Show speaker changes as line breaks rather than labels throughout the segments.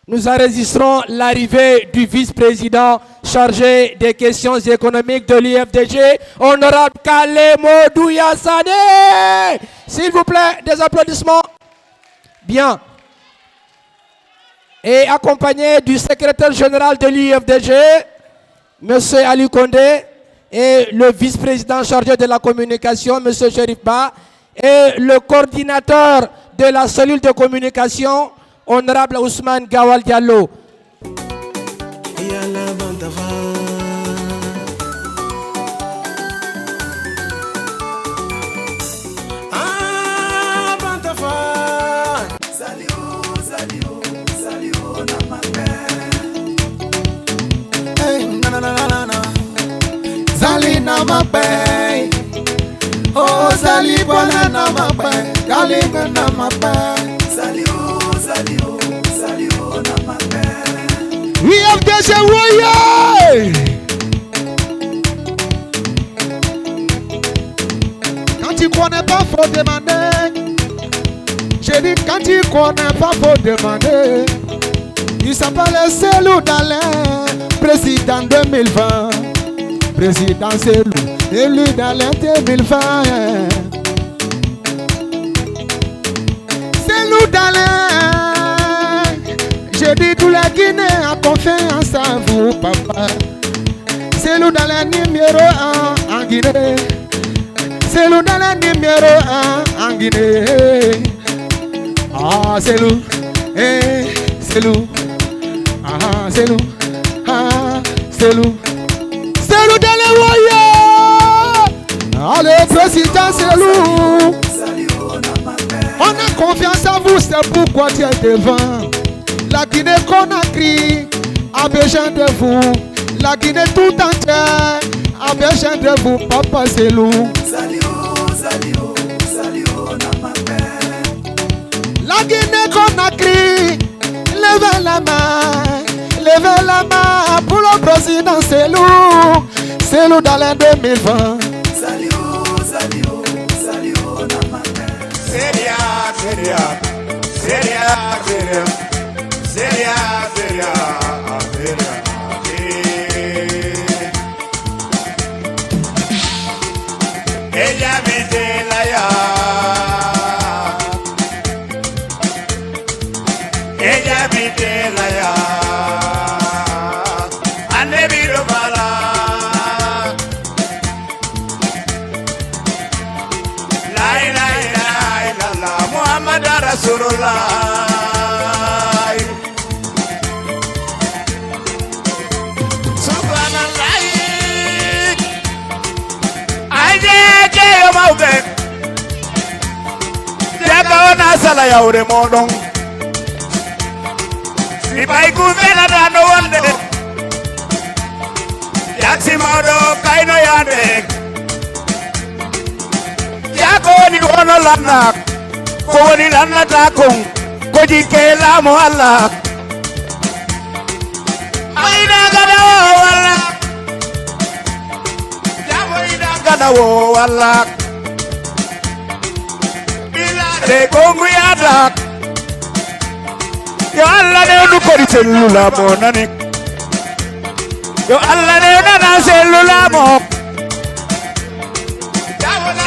nous enregistrons l'arrivée du vice-président chargé des questions économiques de l'IFDG, honorable Kalemo Douyassane. S'il vous plaît, des applaudissements. Bien. Et accompagné du secrétaire général de l'IFDG, M. Ali Kondé, et le vice-président chargé de la communication, M. Sherif Ba, et le coordinateur de la cellule de communication, honorable Ousmane Gawal Diallo.
Zali na mabe, oh Zali bona na mabe, Zali na mabe, Zali na mabe. We have this way. Quand tu connais pas, faut demander. J'ai dit quand tu connais pas, faut demander. Il s'appelle Selou Dalen, président 2020. Président Selou, élu dans l'année 2020. Selou Dalen, je dis tous les Guinéens ont confiance en vous, papa. Selou Dalen numéro 1 en Guinée. Selou Dalen numéro 1 en Guinée. Ah, Selou, Selou, ah, Selou, ah, Selou. Selou Dalen Woye. Allez, président Selou. On a confiance en vous, c'est pourquoi tu es devant. La Guinée Conakry a besoin de vous. La Guinée tout entière a besoin de vous, papa Selou. La Guinée Conakry, levez la main pour le président Selou. Selou Dalen 2020.
Ella viste la ya. Ella viste la ya. Ane biro bala. La ilaha illallah Muhammad Rasulullah. Subhanallah. Aje yo mauke. Jagaona sala ya ure modong. Ibai kuvela dano wande. Yaksi modo kaino yande. Yako ni wono lanak. Ko ni lanna takong. Ko jikela mo Allah. Aina gada wala. Jamo ina gada wala. Bila de kongu yadak. Yo Allah ne du kori selula mo nani. Yo Allah ne na selula mo.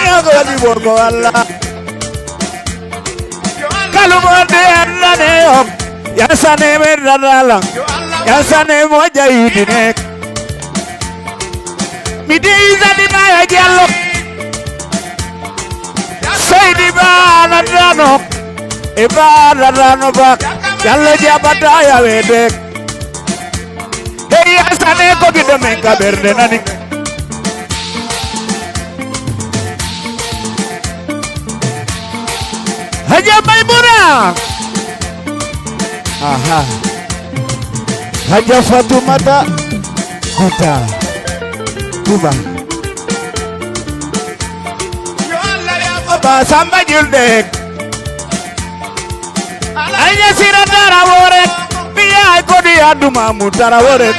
Yo go di borgo Allah. Kalu mo de Allah ne om. Ya sane merala. Ya sane mo jaidi ne. Mi di izadi ma ya jallo. Saidi ba na dano. Eba na dano ba. Yalla jabata ya wedek. Hey asane ko gido men ka berde nani. Haja Maimuna. Aha. Haja Fatumata. Kota. Kuba. Yo Allah ya baba samba juldek. Anya sira tarawore, biya kodi aduma mutarawore.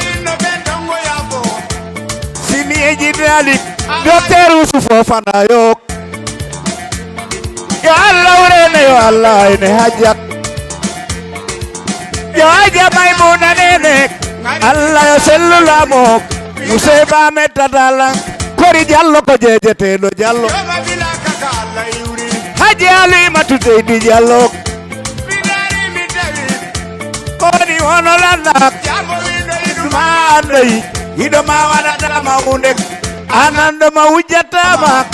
Sini ejidali, Dr. Yusuf Fana yok. Ya Allah urene yo Allah ini hajat. Joaja Maimuna nene Allah yo sellula mo Museba metatala Kori Jallo ko jejetelo Jallo Haji Alimatu Seydi Jallo Koni wonolanda Duma andai Hidoma wadata maundek Ananda maujatama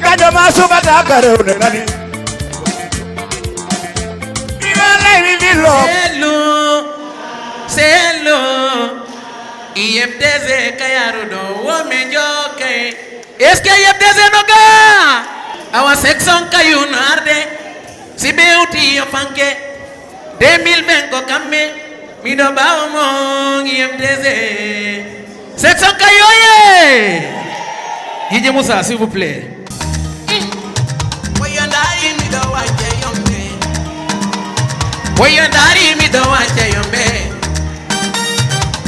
Kajo masubata kareune nani
Selo IFDZ kayarudo womenjoke Eske IFDZ noga Awa section kayunarde Sibeuti yofanke 2020 ko kamme Mido bawo mo IFDZ Section kayoye Hije Moussa s'il vous plaît Woyandari mido waje yombe Woyandari mido waje yombe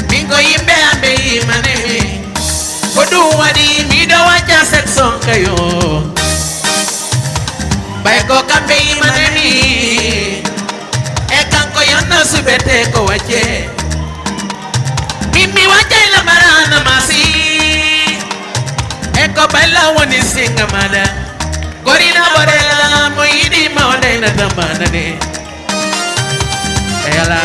Mingo yimbe ambe imanemi Kodu wadi mido waje section kayo Baiko kambe imanemi Ekanko yonna subete ko waje Mimi waje la marana masi Eko bella woni singa mada Gorina borela moidi maonde na tamana ne Ela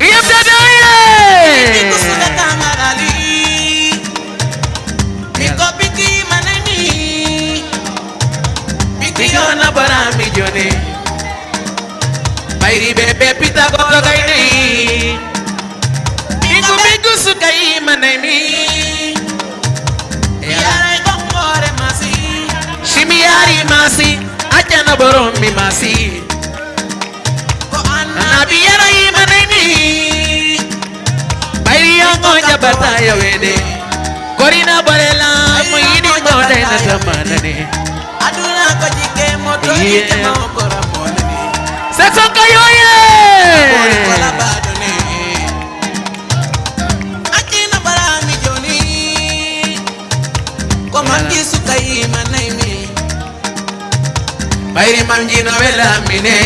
Yabdadaye Kusula kamarali Miko piki manani Piki yona bara mi jone Bairi bebe pita goto gaini Miko sukai manani Shimiari masi, achana borombi masi. Nabiara imaneni, bairi yango jabata ya wede. Korina barela, moini mode na tamanani. Aduna kojike moto ite maokora monani. Sexo kayoye. Kola badone. Achina barami joni. Komaki sukai manai. Bairi manjino vela mine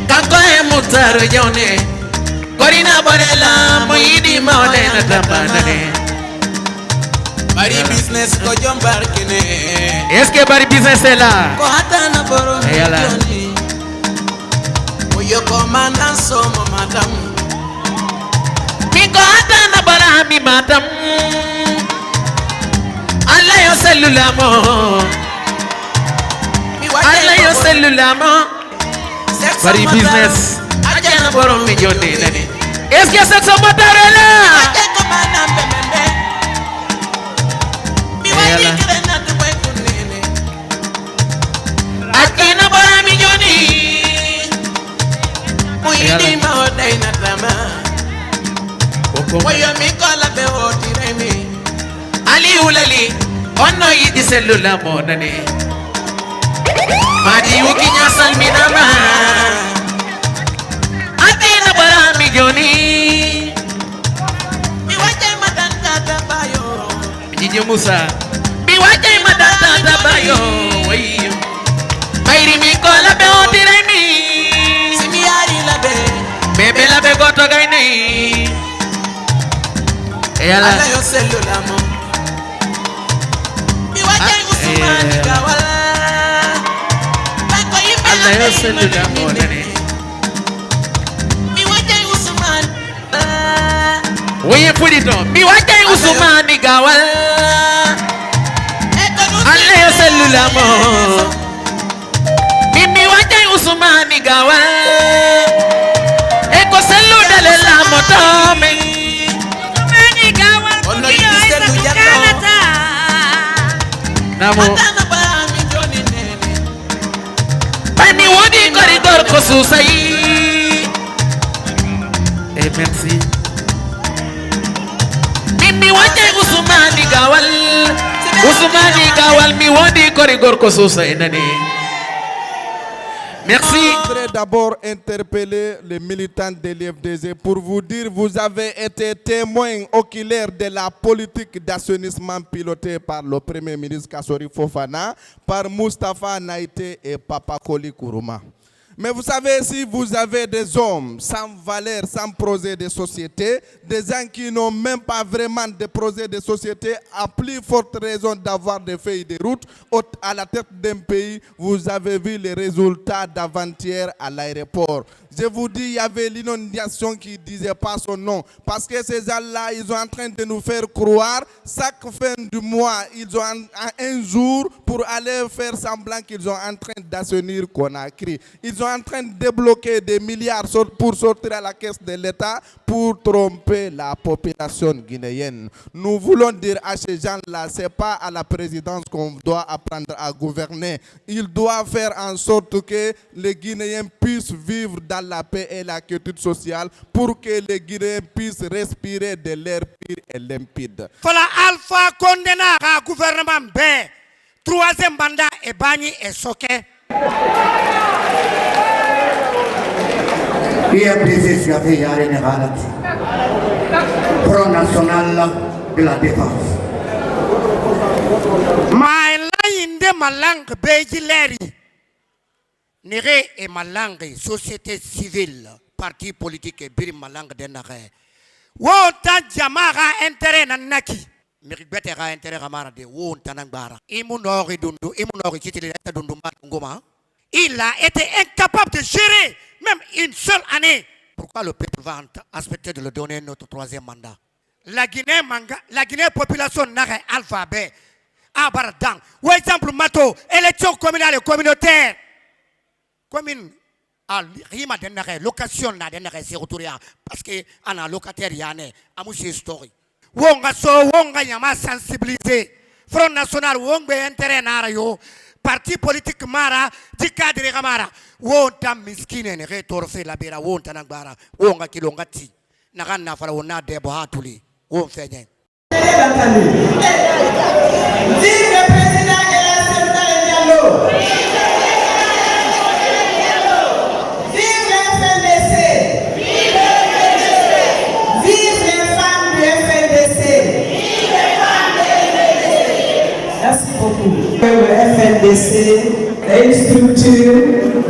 Kanko e mutaro yone Korina borela moidi maone na tambanane Bari business ko jombar kine Eske bari business la Ko hata na boro yoni Oyo komanda somo madam Miko hata na bara mi madam Allah yo cellula mo Allah yo cellula mo Bari business Ajana borom mi jonde nani Eske sexo motarela Ajeko mana mbembe Mi wadi kirena tuwe kunene Ajena borom mi joni Muhidi maoda inatama Wayo mikola beho tiremi Ali ulali Ono yidi cellula mo nani Madi ukinya salminama Atina barami joni Biwaje madanta tabayo Jiji Moussa Biwaje madanta tabayo Mairi mikola be otiremi Simiari labe Bebe labe goto gaini Eyala Ala yo cellula mo Biwaje usumani kawala Allah yo cellula mo nane Mi wajay Usman Oye pulito Mi wajay Usman ni gawal Allah yo cellula mo Mi wajay Usman ni gawal Eko cellu dale la mo tome Ni gawal Ono yi cellu jato Namo Pani wodi corridor ko susai merci Mimi wajay Usmani gawal mi wodi corridor ko susai nani Merci.
Je voudrais d'abord interpeller les militants de l'IFDG pour vous dire vous avez été témoins oculaires de la politique d'assainissement pilotée par le Premier ministre Kassori Fofana, par Moustapha Naïté et Papa Koli Kourouma. Mais vous savez, si vous avez des hommes sans valeur, sans projet de société, des gens qui n'ont même pas vraiment de projet de société, à plus forte raison d'avoir des feuilles de route à la tête d'un pays, vous avez vu les résultats d'avant-hier à l'aéroport. Je vous dis, il y avait l'inondation qui ne disait pas son nom. Parce que ces gens-là, ils sont en train de nous faire croire, chaque fin du mois, ils ont un jour pour aller faire semblant qu'ils sont en train d'assainir Conakry. Ils sont en train de débloquer des milliards pour sortir à la caisse de l'État pour tromper la population guinéenne. Nous voulons dire à ces gens-là, ce n'est pas à la présidence qu'on doit apprendre à gouverner. Ils doivent faire en sorte que les Guinéens puissent vivre dans la paix et la quiétude sociale pour que les Guinéens puissent respirer de l'air pur et limpide.
Voilà Alpha Condena à gouvernement B. Troisième mandat est banni et soqué.
IFDG Siafi Yare Nehalat, Front National de la Défense.
Ma laïnde malang Bejileri. Nere et malang société civile, parti politique et bir malang denare. Wota jamara intérêt nanaki. Miribetera intérêt ramara de won tanangbara. Imunori dundu, imunori kitili dundu ngoma. Il a été incapable de gérer même une seule année. Pourquoi le peuple va aspecter de le donner notre troisième mandat? La Guinée population n'a alphabet. Abardang. Ou exemple mato, élection communale et communautaire. Commune à Rima denare, location na denare c'est retouria parce que on a locataire yane, amusi story. Wonga so wonga yama sensibiliser. Front national wonga intérêt nara yo. Parti politique mara, di cadre mara. Wonta miskine ne retorfe la bera wonta nangbara. Wonga kilongati. Nagana fala wona debo hatuli. Won fenye.
Vive le président de la Sénégal Diallo. Vive le FNDC. Vive les femmes du FNDC. Merci beaucoup. Le FNDC est une structure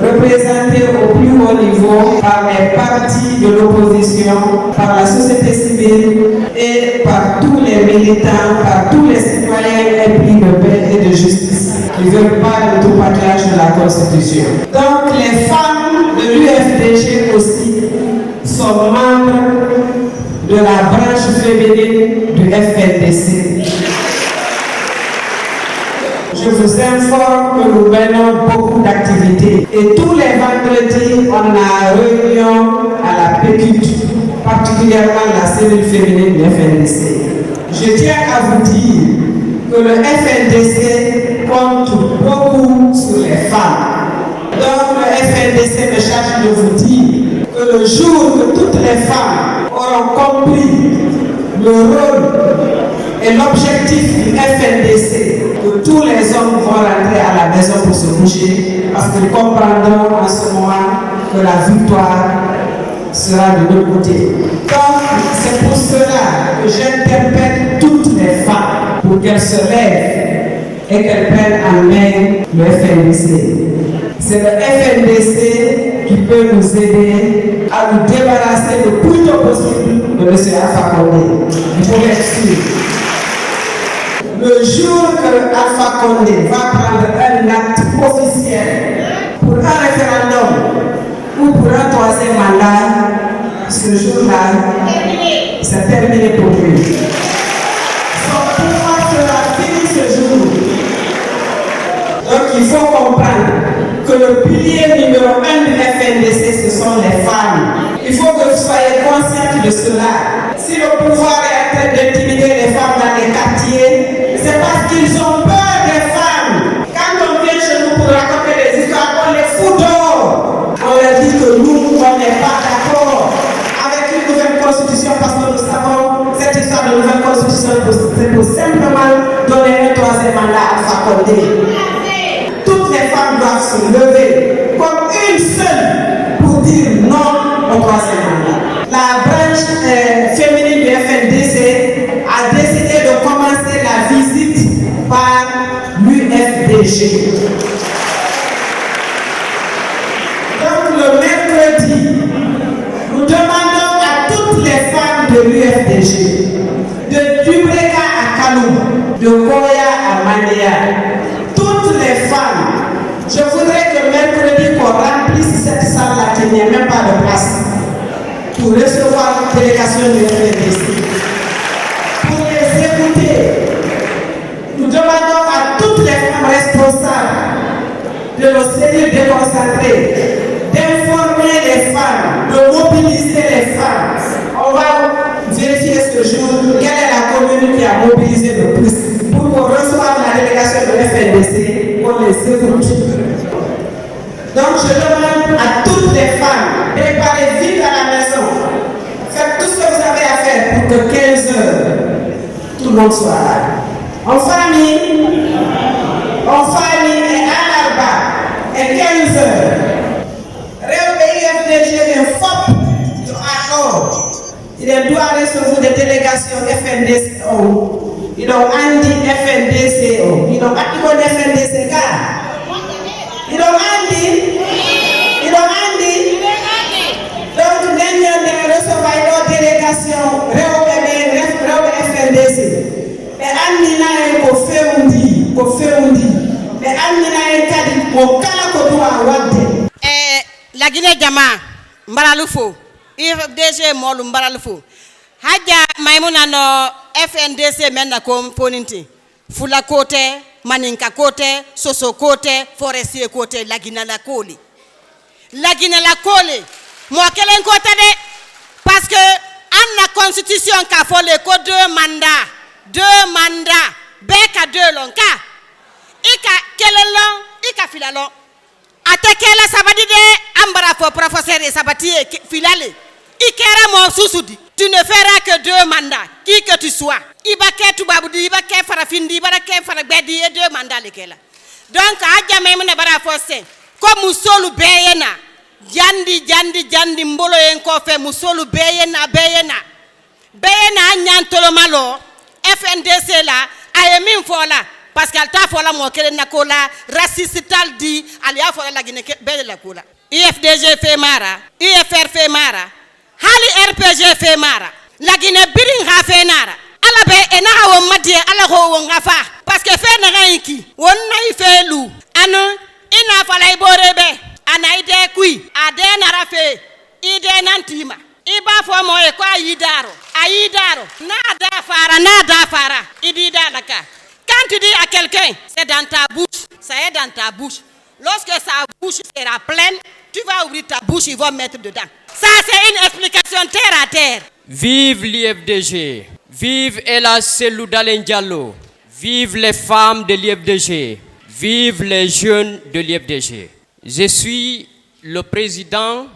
représentée au plus haut niveau par les partis de l'opposition, par la société civile et par tous les militants, par tous les citoyens épris de paix et de justice qui ne veulent pas le tout-package de la Constitution. Donc les femmes de l'UFDG aussi sont membres de la branche féminine du FNDC. Je vous informe que nous menons beaucoup d'activités et tous les vendredis, on a réunion à la PECUT, particulièrement la cellule féminine du FNDC. Je tiens à vous dire que le FNDC compte beaucoup sur les femmes. Donc le FNDC me charge de vous dire que le jour que toutes les femmes auront compris le rôle et l'objectif du FNDC, que tous les hommes vont rentrer à la maison pour se coucher, parce qu'ils comprendront en ce moment que la victoire sera de notre côté. Donc, c'est pour cela que j'interpelle toutes les femmes pour qu'elles se lèvent et qu'elles prennent en main le FNDC. C'est le FNDC qui peut nous aider à nous débarrasser le plus tôt possible de M. Alpha Condé. Vous pouvez être sûr. Le jour que Alpha Condé va prendre un acte officiel pour un référendum ou pour un troisième mandat, ce jour-là, c'est terminé pour lui. Son pouvoir sera fini ce jour. Donc il faut comprendre que le pilier numéro 1 du FNDC, ce sont les femmes. Il faut que vous soyez conscients de cela. Si le pouvoir est en train d'intimider les femmes dans les quartiers, c'est parce qu'ils ont peur des femmes. Quand on vient chez nous pour raconter des histoires, on les fout dehors. On leur dit que nous, on n'est pas d'accord avec une nouvelle constitution parce que nous savons cette histoire de nouvelle constitution, c'est pour simplement donner un troisième mandat à Alpha Condé. Toutes les femmes doivent se lever comme une nous demandons à toutes les femmes de l'UFDG, de Dubreka à Kaloum, de Koya à Mandéa, toutes les femmes, je voudrais que mercredi qu'on remplisse cette salle-là, qu'il n'y ait même pas de place, pour recevoir une délégation de l'UFDG, pour les écouter. Nous demandons à toutes les femmes responsables de nos cellules déconcentrées d'informer les femmes, de mobiliser les femmes. On va vérifier ce jour quelle est la commune qui a mobilisé le plus pour qu'on reçoive la délégation de l'FNDC, qu'on les écoute. Donc je demande à toutes les femmes, préparez vite à la maison. Faites tout ce que vous avez à faire pour que 15 heures, tout le monde soit là. En famille et à l'arba, et 15 heures. UFDG informe de accord. Il doit recevoir des délégations FNDCO. Ils ont andi FNDCO. Ils ont andi FNDC. Ils ont andi. Donc, nous allons recevoir une délégation FNDC. Et andi na ko feundi. Mais andi na kadi ko kala ko doit wante.
La Guinée Djama, Mbaralufo, IFDG Molu Mbaralufo. Hadja Maimouna no FNDC mena komponinti. Fula côté, Maninka côté, Soso côté, Forestier côté, la Guinée la Koli. La Guinée la Koli. Moi quel côté de parce que en la constitution qu'a fait le code 2 mandats, beka 2 lonka. Ika kelelon, ika filalon. Atekela sabadi de ambara fo professeur et sabati filale. Ikera mo susudi. Tu ne feras que 2 mandats, qui que tu sois. Ibake tubabudi, ibake farafindi, ibake farabedi et 2 mandats lekela. Donc adja même ne bara forcer. Comme musolu beyena. Jandi mbolo enko fe musolu beyena. Beyena nyantolo malo. FNDC la ayemin fola. Parce qu'elle t'a fait la moquette de Nakola, raciste tal dit, elle a fait la Guinée belle la cola. IFDG fait mara, IFR fait mara, Hali RPG fait mara, la Guinée biring ha fait nara. Ala be ena awo madie ala ho ngafa parce que fait na ranki won na fait lou anu ina fala iborebe ana ide kui ade nara fe ide nantima iba fo mo e ko ayidaro na fara idida laka. Quand tu dis à quelqu'un, c'est dans ta bouche, ça est dans ta bouche. Lorsque sa bouche sera pleine, tu vas ouvrir ta bouche, ils vont mettre dedans. Ça, c'est une explication terre à terre.
Vive l'IFDG, vive Ella Selou Dalen Diallo, vive les femmes de l'IFDG, vive les jeunes de l'IFDG. Je suis le président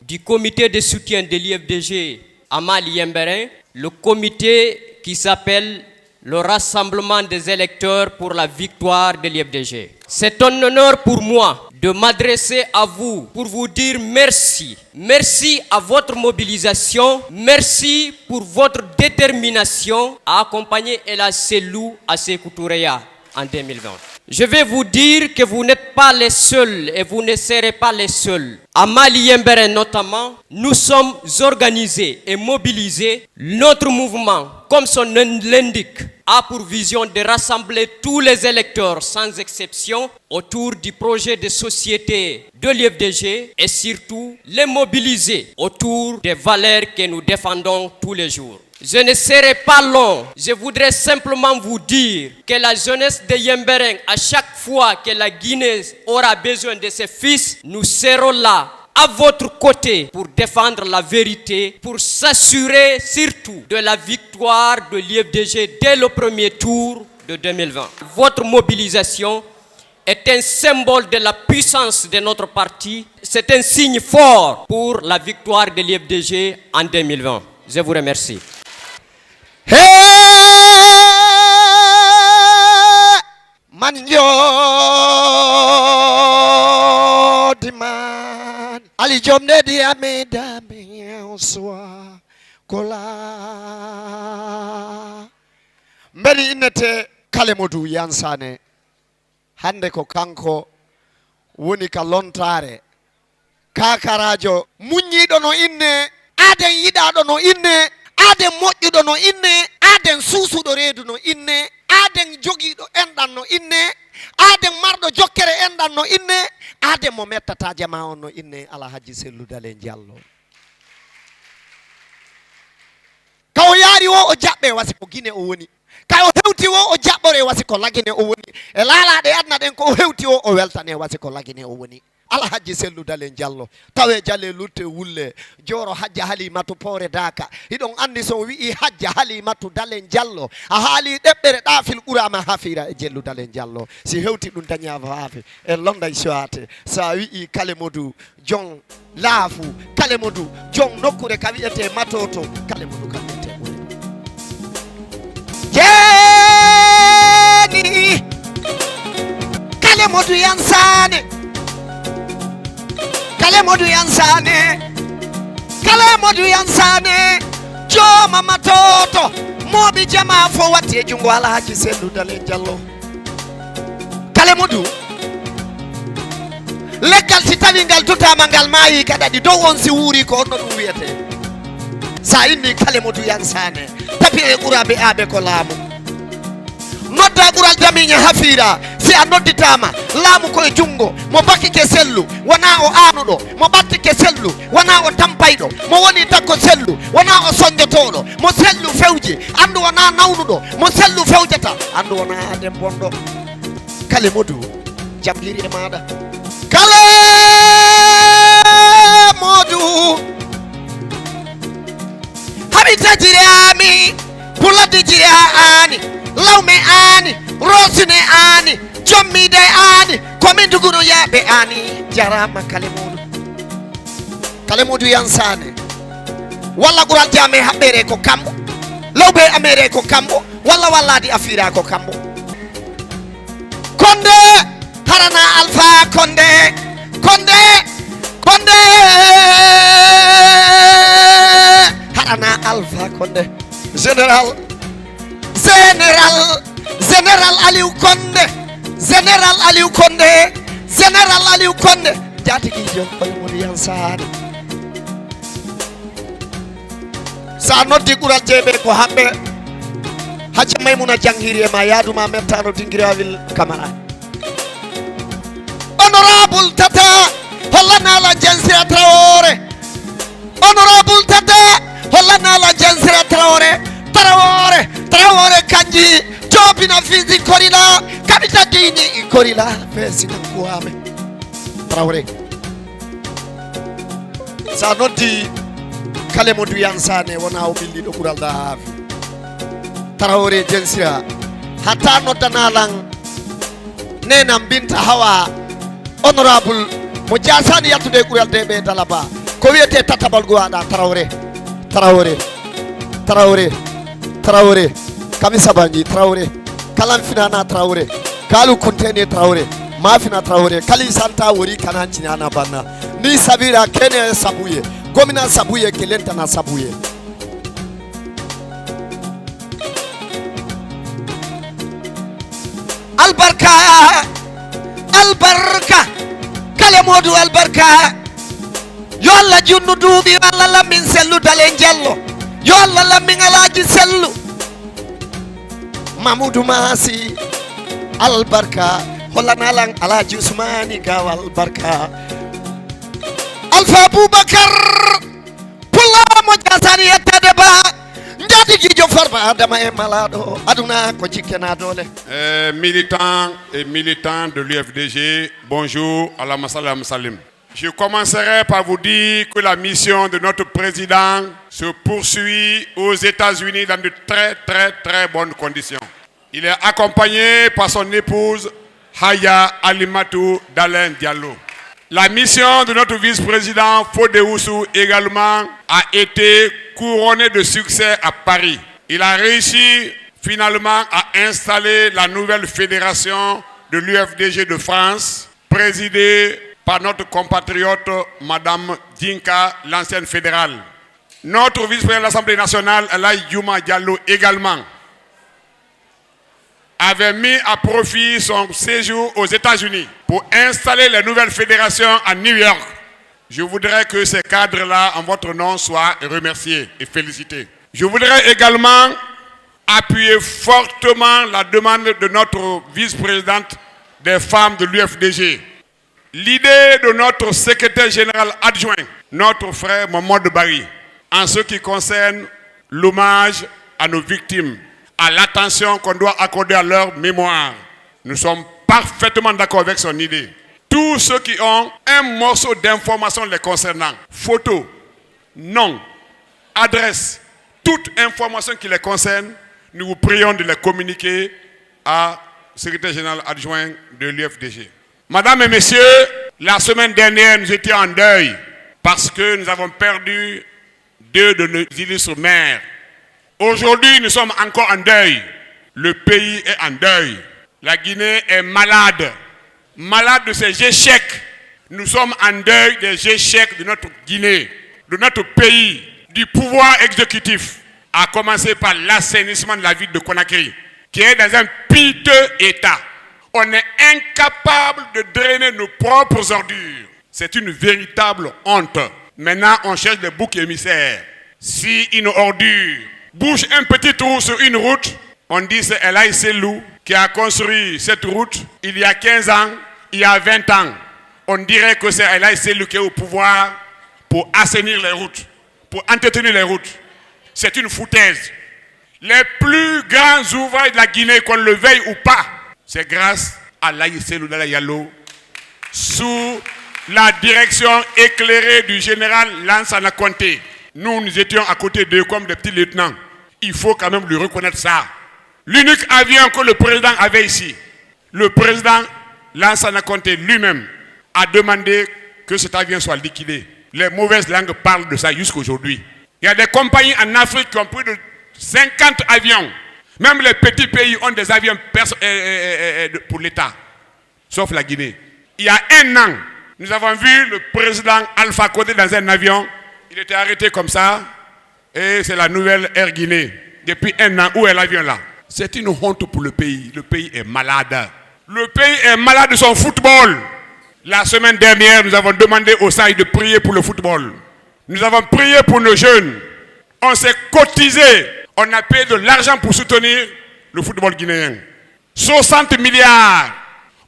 du comité de soutien de l'IFDG à Mali-Yemberin, le comité qui s'appelle le rassemblement des électeurs pour la victoire de l'IFDG. C'est un honneur pour moi de m'adresser à vous pour vous dire merci. Merci à votre mobilisation, merci pour votre détermination à accompagner Ella Selou à Sékou Toureya en 2020. Je vais vous dire que vous n'êtes pas les seuls et vous ne serez pas les seuls. À Mali-Yemberin notamment, nous sommes organisés et mobilisés. Notre mouvement, comme son nom l'indique, a pour vision de rassembler tous les électeurs sans exception autour du projet de société de l'IFDG et surtout les mobiliser autour des valeurs que nous défendons tous les jours. Je ne serai pas long, je voudrais simplement vous dire que la jeunesse de Yemberin, à chaque fois que la Guinée aura besoin de ses fils, nous serons là à votre côté pour défendre la vérité, pour s'assurer surtout de la victoire de l'IFDG dès le premier tour de 2020. Votre mobilisation est un symbole de la puissance de notre parti. C'est un signe fort pour la victoire de l'IFDG en 2020. Je vous remercie.
Hey, Manjo Diman Ali Jomne di Ameda Mianswa Kola Mberi inete Kalemodu Yansane Hande ko kanko woni ka lontare kakarajo muññiɗo no inne aden yiɗaɗo no inne aden moƴƴuɗo no inne aden suusuɗo reedu no inne aden jogiiɗo enɗan no inne aden marɗo jokkere enɗan no inne aden mo mettata jama on no inne Alhaji Cellou Dalein Diallo. Kawo yaari o jaɓɓe wasi ko Guinée o woni, kayo hewti o jaɓɓore wasi ko lagine o woni, e laalaɗe adna ɗen ko hewti o weltane wasi ko lagine o woni. Alhaji Cellou Dalein Diallo tawe jalle lutte wulle joro Hajja Halimatu Poore Daka iɗon andi so wi'i Hajja Halimatu Dalein Diallo a haali ɗeɓɓere ɗafil ɓurama hafira e Cellou Dalein Diallo si hewti ɗum daña faafe e londay soate sa wi'i Kale Modou jon laafu Kale Modou jon nokkure ka wiyete matoto Kale Modou ka wiyete jeeni Kale Modou yansane Kale Modou yansane Kale Modou yansane joma matoto moɓi jama fo watti e jungo Alhaji Cellou Dalein Diallo. Kale Modou leggal si tawi ngal tutama ngal maayi kaɗaɗi dow on si wuuri ko onno ɗum wiyete sa inni Kale Modou yansane tapi e ɓuraɓe aɓe ko laamu nodda ɓural damiña hafira si a nodditama laamu koye jungo mo bakkike Cellou wona o aanuɗo mo ɓattike Cellou wona o tampayɗo mo woni takko Cellou wona o soñjotoɗo mo Cellou fewji andu wona nawnuɗo mo Cellou fewjata andu wona aden bonɗo. Kale Modou jam hiri e maɗa Kale Modou habita jire ami pulade jire ani lawme ani rosine ani jommide ani komin duguno yaɓe ani jarama Kale Modou. Kale Modou yansane walla ɓural jame haɓɓere ko kamɓo lawɓe amere ko kamɓo walla walladi afira ko kamɓo Konde harana Alpha Konde Konde Konde harana Alpha Konde Général Aliou Konde Général Aliou Konde Général Aliou Konde jatigijo Kale Modou yansane sa noddi ɓural jeeɓe ko hamɓe Hajja Maymuna janghiri e ma yaaduma mettano Dingirawil Camara. Honorable Tata hollanala Jensira Traoré Honorable Tata hollanala Jensira Traoré Traoré kanji jobina fisi korila kabita dini korila fesi kuame Traoré sa noddi Kale Modou yansane wona o billiɗo ɓural da haafi Traoré Jensira hatta noddanalan nenam Binta Hawa honorable mo jasani yattude ɓural deɓe Dalaba ko wiyete tatabal go waɗa Traoré kami sabanji Traoré kalan finana Traoré kalu kontene Traoré mafina Traoré kali santa wori kanancini ana banna ni sabira kene sabuye gomina sabuye kelentana sabuye albarka Kale Modou albarka yo Allah junnu duuɓi Allah lammin Cellou Dalein Diallo yo Allah lammin Alhaji Cellou Mamoudou Massi albarka hollanalan Alhaji Ousmani Gaw albarka Alpha Boubacar pulla mo jasani yettede ba njatigijo farba adama e malaɗo aduna ko jikkena dole.
Militants et militantes de l'UFDG, bonjour, Allahumma salli ala Salim. Je commencerai par vous dire que la mission de notre président se poursuit aux États-Unis dans de très bonnes conditions. Il est accompagné par son épouse Hajja Halimatu Dalein Diallo. La mission de notre vice-président Fodé Oussou également a été couronnée de succès à Paris. Il a réussi finalement à installer la nouvelle fédération de l'UFDG de France, présidée par notre compatriote Madame Dinka, l'ancienne fédérale. Notre vice-président de l'Assemblée nationale, Elhadji Diouma Diallo également, avait mis à profit son séjour aux États-Unis pour installer les nouvelles fédérations à New York. Je voudrais que ces cadres-là, en votre nom, soient remerciés et félicités. Je voudrais également appuyer fortement la demande de notre vice-présidente des femmes de l'UFDG. L'idée de notre secrétaire général adjoint, notre frère Mamadou Barry, en ce qui concerne l'hommage à nos victimes, à l'attention qu'on doit accorder à leur mémoire. Nous sommes parfaitement d'accord avec son idée. Tous ceux qui ont un morceau d'information les concernant, photos, nom, adresse, toute information qui les concerne, nous vous prions de les communiquer à secrétaire général adjoint de l'UFDG. Madame et messieurs, la semaine dernière, nous étions en deuil parce que nous avons perdu 2 de nos illustres maires. Aujourd'hui, nous sommes encore en deuil. Le pays est en deuil. La Guinée est malade. Malade de ses échecs. Nous sommes en deuil des échecs de notre Guinée, de notre pays, du pouvoir exécutif, à commencer par l'assainissement de la ville de Conakry, qui est dans un piteux état. On est incapable de drainer nos propres ordures. C'est une véritable honte. Maintenant, on cherche des boucs émissaires. Si une ordure bouge un petit trou sur une route, on dit c'est Elaï Selou qui a construit cette route il y a 15 ans, il y a 20 ans. On dirait que c'est Elaï Selou qui est au pouvoir pour assainir les routes, pour entretenir les routes. C'est une foutaise. Les plus grands ouvrages de la Guinée, qu'on le veuille ou pas, c'est grâce à Elaï Selou Dala Diallo, sous la direction éclairée du général Lansana Conté. Nous étions à côté d'eux comme des petits lieutenants. Il faut quand même lui reconnaître ça. L'unique avion que le président avait ici, le président Lansana Conté lui-même a demandé que cet avion soit liquidé. Les mauvaises langues parlent de ça jusqu'à aujourd'hui. Il y a des compagnies en Afrique qui ont plus de 50 avions. Même les petits pays ont des avions pour l'État, sauf la Guinée. Il y a 1 an, nous avons vu le président Alpha Condé dans un avion. Il était arrêté comme ça. Et c'est la nouvelle Air Guinée. Depuis 1 an, où est l'avion là? C'est une honte pour le pays. Le pays est malade. Le pays est malade de son football. La semaine dernière, nous avons demandé au SAI de prier pour le football. Nous avons prié pour nos jeunes. On s'est cotisé. On a payé de l'argent pour soutenir le football guinéen. 60 milliards.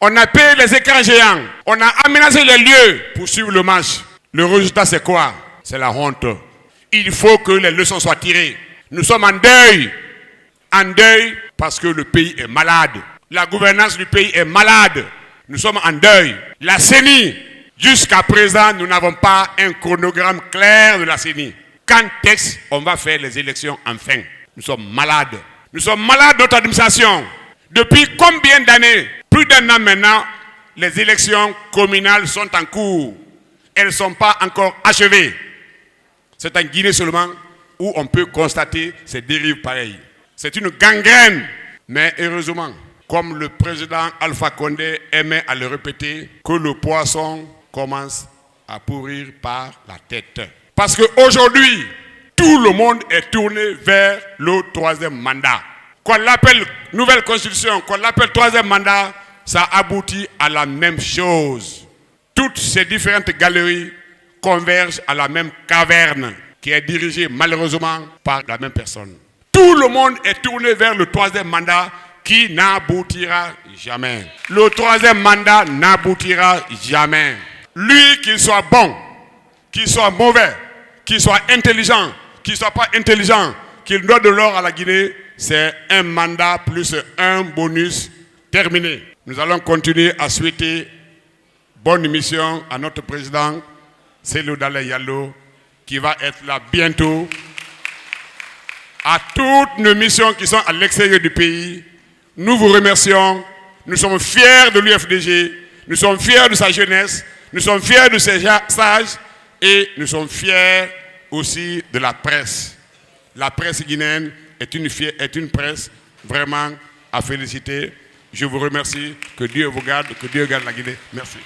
On a payé les écrans géants. On a aménagé les lieux pour suivre le match. Le résultat, c'est quoi? C'est la honte. Il faut que les leçons soient tirées. Nous sommes en deuil. En deuil parce que le pays est malade. La gouvernance du pays est malade. Nous sommes en deuil. La CENI, jusqu'à présent, nous n'avons pas un chronogramme clair de la CENI. Quand est-ce on va faire les élections enfin? Nous sommes malades. Nous sommes malades de notre administration. Depuis combien d'années? Plus d'1 an maintenant, les élections communales sont en cours. Elles ne sont pas encore achevées. C'est en Guinée seulement où on peut constater ces dérives pareilles. C'est une gangrène. Mais heureusement, comme le président Alpha Condé aimait à le répéter, que le poisson commence à pourrir par la tête. Parce qu'aujourd'hui, tout le monde est tourné vers le 3e mandat. Qu'on l'appelle nouvelle constitution, qu'on l'appelle 3e mandat, ça aboutit à la même chose. Toutes ces différentes galeries convergent à la même caverne qui est dirigée malheureusement par la même personne. Tout le monde est tourné vers le 3e mandat qui n'aboutira jamais. Le 3e mandat n'aboutira jamais. Lui, qu'il soit bon, qu'il soit mauvais, qu'il soit intelligent, qu'il ne soit pas intelligent, qu'il doit de l'or à la Guinée, c'est un mandat plus un bonus terminé. Nous allons continuer à souhaiter bonne mission à notre président Selou Dala Diallo qui va être là bientôt. À toutes nos missions qui sont à l'extérieur du pays, nous vous remercions. Nous sommes fiers de l'UFDG, nous sommes fiers de sa jeunesse, nous sommes fiers de ses sages et nous sommes fiers aussi de la presse. La presse guinéenne est une presse vraiment à féliciter. Je vous remercie. Que Dieu vous garde, que Dieu garde la Guinée. Merci.